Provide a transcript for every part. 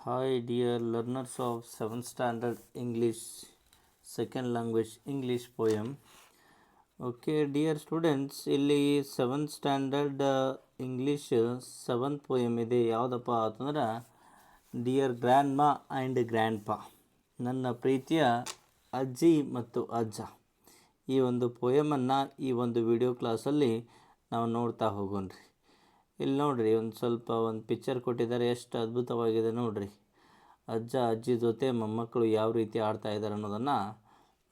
Hi, dear learners of 7th standard English, second language English poem. Okay, dear students, ಇಲ್ಲಿ 7th standard English 7th poem ಇದೆ. ಯಾವುದಪ್ಪ ಅಂತಂದ್ರೆ dear grand ಮಾ and grand ಪಾ, ನನ್ನ ಪ್ರೀತಿಯ ಅಜ್ಜಿ ಮತ್ತು ಅಜ್ಜ. ಈ ಒಂದು ಪೋಯಮನ್ನು ಈ ಒಂದು ವಿಡಿಯೋ ಕ್ಲಾಸಲ್ಲಿ ನಾವು ನೋಡ್ತಾ ಹೋಗೋಣ್ರಿ. ಇಲ್ಲಿ ನೋಡ್ರಿ, ಒಂದು ಪಿಕ್ಚರ್ ಕೊಟ್ಟಿದ್ದಾರೆ, ಎಷ್ಟು ಅದ್ಭುತವಾಗಿದೆ ನೋಡ್ರಿ. ಅಜ್ಜ ಅಜ್ಜಿ ಜೊತೆ ಮೊಮ್ಮಕ್ಕಳು ಯಾವ ರೀತಿ ಆಡ್ತಾ ಇದ್ದಾರೆ ಅನ್ನೋದನ್ನು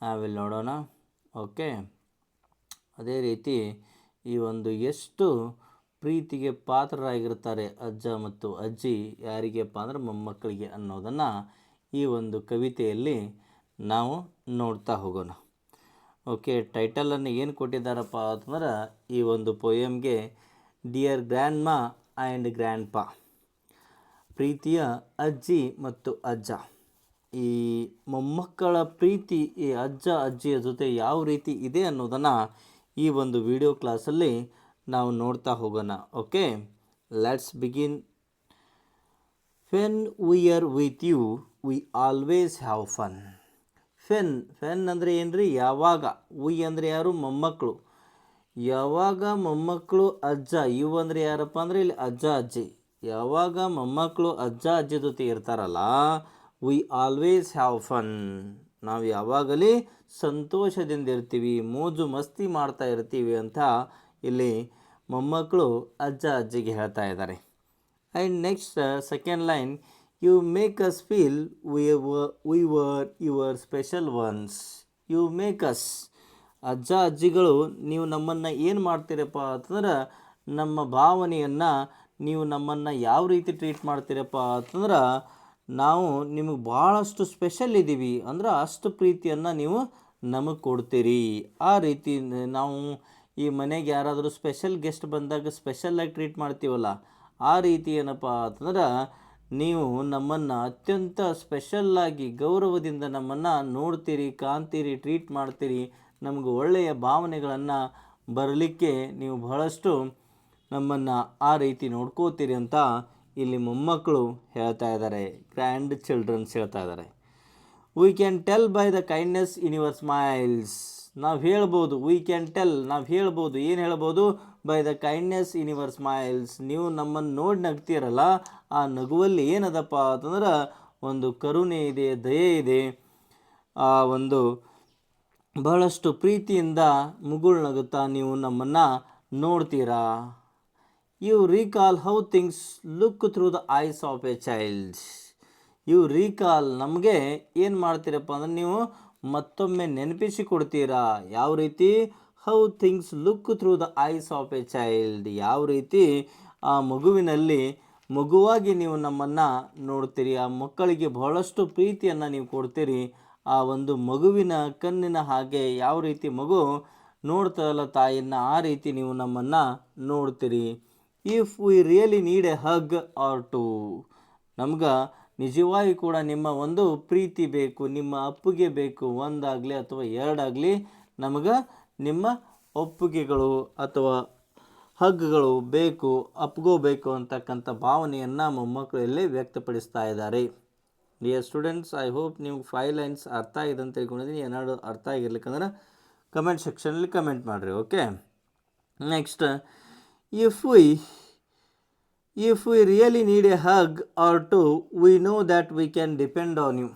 ನಾವಿಲ್ಲಿ ನೋಡೋಣ. ಓಕೆ, ಅದೇ ರೀತಿ ಈ ಒಂದು ಎಷ್ಟು ಪ್ರೀತಿಗೆ ಪಾತ್ರರಾಗಿರ್ತಾರೆ ಅಜ್ಜ ಮತ್ತು ಅಜ್ಜಿ, ಯಾರಿಗೆಪ್ಪ ಅಂದ್ರೆ ಮೊಮ್ಮಕ್ಕಳಿಗೆ ಅನ್ನೋದನ್ನು ಈ ಒಂದು ಕವಿತೆಯಲ್ಲಿ ನಾವು ನೋಡ್ತಾ ಹೋಗೋಣ. ಓಕೆ, ಟೈಟಲನ್ನು ಏನು ಕೊಟ್ಟಿದ್ದಾರಪ್ಪ ಅಂತಂದ್ರೆ ಈ ಒಂದು ಪೋಯಮ್ಗೆ ಡಿಯರ್ ಗ್ರ್ಯಾಂಡ್ ಮಾ ಆ್ಯಂಡ್ ಗ್ರ್ಯಾಂಡ್ ಪಾ, ಪ್ರೀತಿಯ ಅಜ್ಜಿ ಮತ್ತು ಅಜ್ಜ. ಈ ಮೊಮ್ಮಕ್ಕಳ ಪ್ರೀತಿ ಈ ಅಜ್ಜ ಅಜ್ಜಿಯ ಜೊತೆ ಯಾವ ರೀತಿ ಇದೆ ಅನ್ನೋದನ್ನು ಈ ಒಂದು ವಿಡಿಯೋ ಕ್ಲಾಸಲ್ಲಿ ನಾವು ನೋಡ್ತಾ ಹೋಗೋಣ. Okay, let's begin. When we are with you we always have fun. Fun ಅಂದರೆ ಏನು ರೀ? ಯಾವಾಗ. ವಿ ಅಂದರೆ ಯಾರು? ಮೊಮ್ಮಕ್ಕಳು. ಯಾವಾಗ ಮೊಮ್ಮಕ್ಕಳು ಅಜ್ಜ, ಇವು ಅಂದರೆ ಯಾರಪ್ಪ ಅಂದರೆ ಇಲ್ಲಿ ಅಜ್ಜ ಅಜ್ಜಿ. ಯಾವಾಗ ಮೊಮ್ಮಕ್ಕಳು ಅಜ್ಜ ಅಜ್ಜಿ ಜೊತೆ ಇರ್ತಾರಲ್ಲ, ವಿ ಆಲ್ವೇಸ್ ಹ್ಯಾವ್ ಫನ್, ನಾವು ಯಾವಾಗಲೇ ಸಂತೋಷದಿಂದ ಇರ್ತೀವಿ, ಮೋಜು ಮಸ್ತಿ ಮಾಡ್ತಾ ಇರ್ತೀವಿ ಅಂತ ಇಲ್ಲಿ ಮೊಮ್ಮಕ್ಕಳು ಅಜ್ಜ ಅಜ್ಜಿಗೆ ಹೇಳ್ತಾ ಇದ್ದಾರೆ. And next second line, you make us feel we were your special ones. You make us, ಅಜ್ಜ ಅಜ್ಜಿಗಳು ನೀವು ನಮ್ಮನ್ನು ಏನು ಮಾಡ್ತೀರಪ್ಪ ಅಂತಂದ್ರೆ, ನಮ್ಮ ಭಾವನೆಯನ್ನು ನೀವು ನಮ್ಮನ್ನು ಯಾವ ರೀತಿ ಟ್ರೀಟ್ ಮಾಡ್ತೀರಪ್ಪ ಅಂತಂದ್ರೆ, ನಾವು ನಿಮಗೆ ಭಾಳಷ್ಟು ಸ್ಪೆಷಲ್ ಇದ್ದೀವಿ ಅಂದ್ರೆ ಅಷ್ಟು ಪ್ರೀತಿಯನ್ನು ನೀವು ನಮಗೆ ಕೊಡ್ತೀರಿ. ಆ ರೀತಿ ನಾವು ಈ ಮನೆಗೆ ಯಾರಾದರೂ ಸ್ಪೆಷಲ್ ಗೆಸ್ಟ್ ಬಂದಾಗ ಸ್ಪೆಷಲ್ಲಾಗಿ ಟ್ರೀಟ್ ಮಾಡ್ತೀವಲ್ಲ, ಆ ರೀತಿ ಏನಪ್ಪ ಅಂತಂದ್ರೆ ನೀವು ನಮ್ಮನ್ನು ಅತ್ಯಂತ ಸ್ಪೆಷಲ್ಲಾಗಿ ಗೌರವದಿಂದ ನಮ್ಮನ್ನು ನೋಡ್ತೀರಿ, ಕಾಣ್ತೀರಿ, ಟ್ರೀಟ್ ಮಾಡ್ತೀರಿ. ನಮಗೆ ಒಳ್ಳೆಯ ಭಾವನೆಗಳನ್ನು ಬರಲಿಕ್ಕೆ ನೀವು ಬಹಳಷ್ಟು ನಮ್ಮನ್ನು ಆ ರೀತಿ ನೋಡ್ಕೋತೀರಿ ಅಂತ ಇಲ್ಲಿ ಮೊಮ್ಮಕ್ಕಳು ಹೇಳ್ತಾ ಇದ್ದಾರೆ, ಗ್ರ್ಯಾಂಡ್ ಚಿಲ್ಡ್ರನ್ಸ್ ಹೇಳ್ತಾ ಇದ್ದಾರೆ. We can tell by the kindness in your smiles. ನಾವು ಹೇಳ್ಬೋದು, ವಿ ಕ್ಯಾನ್ ಟೆಲ್, ನಾವು ಹೇಳ್ಬೋದು. ಏನು ಹೇಳ್ಬೋದು? By the kindness in your smiles. ನೀವು ನಮ್ಮನ್ನು ನೋಡಿ ನಗ್ತೀರಲ್ಲ, ಆ ನಗುವಲ್ಲಿ ಏನದಪ್ಪ ಅಂತಂದ್ರೆ ಒಂದು ಕರುಣೆ ಇದೆ, ದಯೆ ಇದೆ, ಆ ಒಂದು ಬಹಳಷ್ಟು ಪ್ರೀತಿಯಿಂದ ಮುಗುಳ್ನಗುತ್ತಾ ನೀವು ನಮ್ಮನ್ನು ನೋಡ್ತೀರಾ. You recall how things look through the eyes of a child. You recall, ನಮಗೆ ಏನು ಮಾಡ್ತೀರಪ್ಪ ಅಂದರೆ ನೀವು ಮತ್ತೊಮ್ಮೆ ನೆನಪಿಸಿ ಕೊಡ್ತೀರಾ. ಯಾವ ರೀತಿ? How things look through the eyes of a child. ಯಾವ ರೀತಿ ಆ ಮಗುವಿನಲ್ಲಿ ಮಗುವಾಗಿ ನೀವು ನಮ್ಮನ್ನು ನೋಡ್ತೀರಿ, ಆ ಮಕ್ಕಳಿಗೆ ಬಹಳಷ್ಟು ಪ್ರೀತಿಯನ್ನು ನೀವು ಕೊಡ್ತೀರಿ. ಆ ಒಂದು ಮಗುವಿನ ಕಣ್ಣಿನ ಹಾಗೆ ಯಾವ ರೀತಿ ಮಗು ನೋಡ್ತಾರಲ್ಲ ತಾಯಿಯನ್ನು, ಆ ರೀತಿ ನೀವು ನಮ್ಮನ್ನು ನೋಡ್ತೀರಿ. If we really need a hug or two, ನಮ್ಗೆ ನಿಜವಾಗಿ ಕೂಡ ನಿಮ್ಮ ಒಂದು ಪ್ರೀತಿ ಬೇಕು, ನಿಮ್ಮ ಅಪ್ಪುಗೆ ಬೇಕು, ಒಂದಾಗಲಿ ಅಥವಾ ಎರಡಾಗಲಿ ನಮಗೆ ನಿಮ್ಮ ಒಪ್ಪಿಗೆಗಳು ಅಥವಾ ಹಗ್ಗಳು ಬೇಕು, ಅಪ್ಗೋಬೇಕು ಅಂತಕ್ಕಂಥ ಭಾವನೆಯನ್ನು ಮೊಮ್ಮಕ್ಕಳಲ್ಲಿ ವ್ಯಕ್ತಪಡಿಸ್ತಾ ಇದ್ದಾರೆ. ಡಿಯರ್ ಸ್ಟೂಡೆಂಟ್ಸ್, ಐ ಹೋಪ್ ನಿಮ್ಗೆ 5 ಲೈನ್ಸ್ ಅರ್ಥ ಆಗಿದೆ ಅಂತ ತಿಳ್ಕೊಂಡಿದ್ದೀನಿ. ಏನಾದ್ರು ಅರ್ಥ ಆಗಿರ್ಲಿಕ್ಕಂದ್ರೆ ಕಮೆಂಟ್ ಸೆಕ್ಷನಲ್ಲಿ ಕಮೆಂಟ್ ಮಾಡಿರಿ. Okay, next, if we really need a hug or two we know that we can depend on you.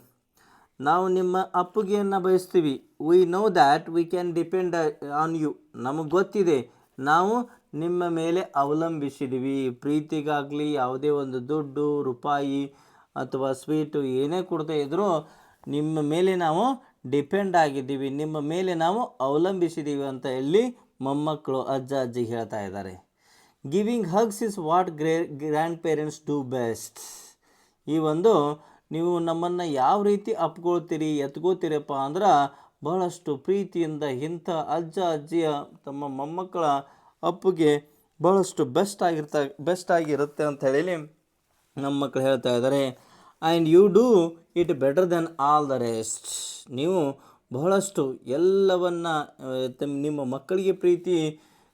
ನಾವು ನಿಮ್ಮ ಅಪ್ಪುಗೆಯನ್ನು ಬಯಸ್ತೀವಿ. We know that we can depend on you. ನಮಗೆ ಗೊತ್ತಿದೆ ನಾವು ನಿಮ್ಮ ಮೇಲೆ ಅವಲಂಬಿಸಿದ್ದೀವಿ. ಪ್ರೀತಿಗಾಗಲಿ ಯಾವುದೇ ಒಂದು ದುಡ್ಡು ರೂಪಾಯಿ ಅಥವಾ ಸ್ವೀಟು ಏನೇ ಕೊಡ್ತಾ ಇದ್ದರೂ ನಿಮ್ಮ ಮೇಲೆ ನಾವು ಡಿಪೆಂಡ್ ಆಗಿದ್ದೀವಿ, ನಿಮ್ಮ ಮೇಲೆ ನಾವು ಅವಲಂಬಿಸಿದ್ದೀವಿ ಅಂತ ಹೇಳಿ ಮೊಮ್ಮಕ್ಕಳು ಅಜ್ಜ ಅಜ್ಜಿಗೆ ಹೇಳ್ತಾ ಇದ್ದಾರೆ. Giving hugs is what grandparents do best. ಈ ಒಂದು ನೀವು ನಮ್ಮನ್ನು ಯಾವ ರೀತಿ ಅಪ್ಕೊಳ್ತೀರಿ, ಎತ್ಕೋತೀರಪ್ಪ ಅಂದ್ರೆ ಬಹಳಷ್ಟು ಪ್ರೀತಿಯಿಂದ ಇಂಥ ಅಜ್ಜ ಅಜ್ಜಿಯ ತಮ್ಮ ಮೊಮ್ಮಕ್ಕಳ ಅಪ್ಪುಗೆ ಬಹಳಷ್ಟು ಬೆಸ್ಟ್ ಆಗಿರುತ್ತೆ ಅಂತ ಹೇಳಿ ನಮ್ಮ ಮಕ್ಕಳು ಹೇಳ್ತಾ ಇದ್ದಾರೆ. And you do it better than all the rest. ನೀವು ಬಹಳಷ್ಟು ಎಲ್ಲವನ್ನು ನಿಮ್ಮ ಮಕ್ಕಳಿಗೆ ಪ್ರೀತಿ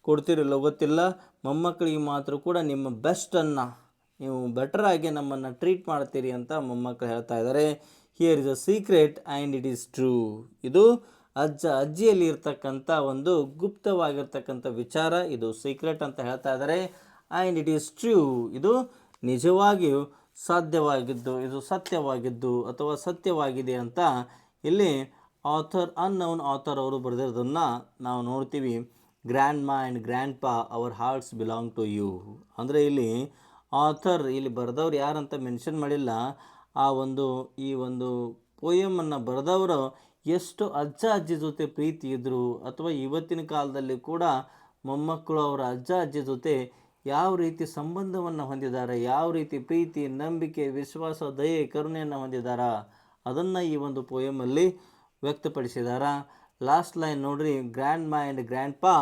ಕೊಡ್ತಿರಲ್ಲ ಗೊತ್ತಿಲ್ಲ, ಮೊಮ್ಮಕ್ಕಳಿಗೆ ಮಾತ್ರ ಕೂಡ ನಿಮ್ಮ ಬೆಸ್ಟನ್ನು ನೀವು ಬೆಟರ್ ಆಗಿ ನಮ್ಮನ್ನು ಟ್ರೀಟ್ ಮಾಡ್ತೀರಿ ಅಂತ ಮೊಮ್ಮಕ್ಕಳು ಹೇಳ್ತಾ ಇದ್ದಾರೆ. Here is a secret and it is true. ಇದು ಅಜ್ಜ ಅಜ್ಜಿಯಲ್ಲಿ ಇರ್ತಕ್ಕಂಥ ಒಂದು ಗುಪ್ತವಾಗಿರ್ತಕ್ಕಂಥ ವಿಚಾರ, ಇದು ಸೀಕ್ರೆಟ್ ಅಂತ ಹೇಳ್ತಾ ಇದ್ದಾರೆ. ಆ್ಯಂಡ್ ಇಟ್ ಈಸ್ ಟ್ರೂ, ಇದು ನಿಜವಾಗಿಯೂ ಸಾಧ್ಯವಾಗಿದ್ದು, ಇದು ಸತ್ಯವಾಗಿದ್ದು ಅಥವಾ ಸತ್ಯವಾಗಿದೆ ಅಂತ ಇಲ್ಲಿ ಅನ್ನೌನ್ ಆಥರ್ ಅವರು ಬರೆದಿರೋದನ್ನು ನಾವು ನೋಡ್ತೀವಿ. Grandma and grandpa our hearts belong to you. ಅಂದರೆ ಇಲ್ಲಿ ಆಥರ್ ಇಲ್ಲಿ ಬರೆದವ್ರು ಯಾರಂತ ಮೆನ್ಷನ್ ಮಾಡಿಲ್ಲ. ಈ ಒಂದು ಪೋಯಮನ್ನು ಬರೆದವರು ಎಷ್ಟು ಅಜ್ಜ ಅಜ್ಜಿ ಜೊತೆ ಪ್ರೀತಿ ಇದ್ದರು, ಅಥವಾ ಇವತ್ತಿನ ಕಾಲದಲ್ಲಿ ಕೂಡ ಮೊಮ್ಮಕ್ಕಳು ಅವರ ಅಜ್ಜ ಅಜ್ಜಿ ಜೊತೆ ಯಾವ ರೀತಿ ಸಂಬಂಧವನ್ನು ಹೊಂದಿದ್ದಾರೆ, ಯಾವ ರೀತಿ ಪ್ರೀತಿ, ನಂಬಿಕೆ, ವಿಶ್ವಾಸ, ದಯೆ, ಕರುಣೆಯನ್ನು ಹೊಂದಿದ್ದಾರೆ ಅದನ್ನು ಈ ಒಂದು ಪೋಯಮಲ್ಲಿ ವ್ಯಕ್ತಪಡಿಸಿದಾರ. ಲಾಸ್ಟ್ ಲೈನ್ ನೋಡ್ರಿ, grandma and grandpa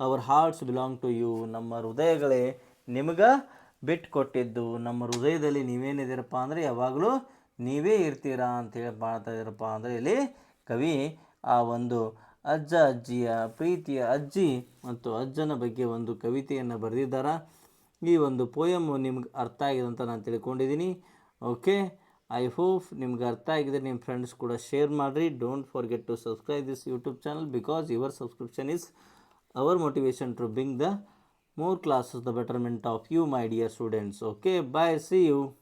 our hearts belong to you. ನಮ್ಮ ಹೃದಯಗಳೇ ನಿಮಗೆ ಬಿಟ್ಟು ಕೊಟ್ಟಿದ್ದು, ನಮ್ಮ ಹೃದಯದಲ್ಲಿ ನೀವೇನಿದ್ದೀರಪ್ಪ ಅಂದರೆ ಯಾವಾಗಲೂ ನೀವೇ ಇರ್ತೀರಾ ಅಂತೇಳಿ ಮಾಡ್ತಾ ಇದ್ದೀರಪ್ಪ ಅಂದರೆ ಇಲ್ಲಿ ಕವಿ ಆ ಒಂದು ಅಜ್ಜ ಅಜ್ಜಿಯ ಪ್ರೀತಿಯ ಅಜ್ಜಿ ಮತ್ತು ಅಜ್ಜನ ಬಗ್ಗೆ ಒಂದು ಕವಿತೆಯನ್ನು ಬರೆದಿದ್ದಾರೆ. ಈ ಒಂದು ಪೋಯಮು ನಿಮ್ಗೆ ಅರ್ಥ ಆಗಿದೆ ಅಂತ ನಾನು ತಿಳ್ಕೊಂಡಿದ್ದೀನಿ. ಓಕೆ, ಐ ಹೋಪ್ ನಿಮ್ಗೆ ಅರ್ಥ ಆಗಿದೆ. ನಿಮ್ಮ ಫ್ರೆಂಡ್ಸ್ ಕೂಡ ಶೇರ್ ಮಾಡಿರಿ. Don't forget to subscribe this YouTube channel because your subscription is our motivation to bring the more classes the betterment of you, my dear students. Okay, bye, see you.